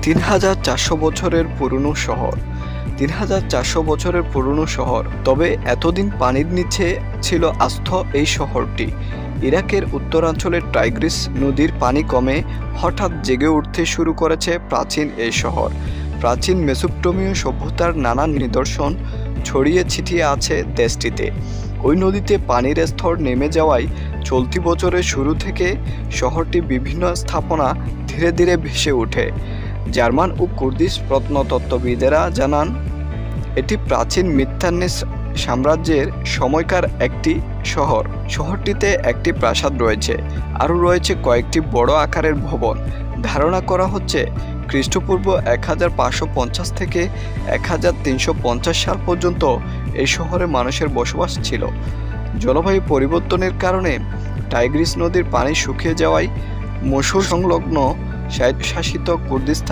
৩,৪০০ বছরের পুরনো শহর। ৩,৪০০ বছরের পুরনো শহর, তবে এতদিন পানির নিচে ছিল আস্ত এই শহরটি। ইরাকের উত্তরাঞ্চলের টাইগ্রিস নদীর পানি কমে হঠাৎ জেগে উঠতে শুরু করেছে প্রাচীন এই শহর। প্রাচীন মেসোপটেমীয় সভ্যতার নানা নিদর্শন ছড়িয়ে ছিটিয়ে আছে দেশটিতে। ওই নদীতে পানির স্তর নেমে যাওয়ায় চলতি বছরের শুরু থেকে শহরটি বিভিন্ন স্থাপনা ধীরে ধীরে ভেসে ওঠে। জার্মান ও কুর্দিশ প্রত্নতত্ত্ববিদেরা জানান, এটি প্রাচীন মিত্তান্নিস সাম্রাজ্যের সময়কার একটি শহর। শহরটিতে একটি প্রাসাদ রয়েছে, আরও রয়েছে কয়েকটি বড় আকারের ভবন। ধারণা করা হচ্ছে খ্রিস্টপূর্ব 1550 থেকে 1350 সাল পর্যন্ত এই শহরে মানুষের বসবাস ছিল। জলবায়ু পরিবর্তনের কারণে টাইগ্রিস নদীর পানি শুকিয়ে যাওয়ায় মসুল সংলগ্ন স্বায়ত্তশাসিত কুর্দিস্তান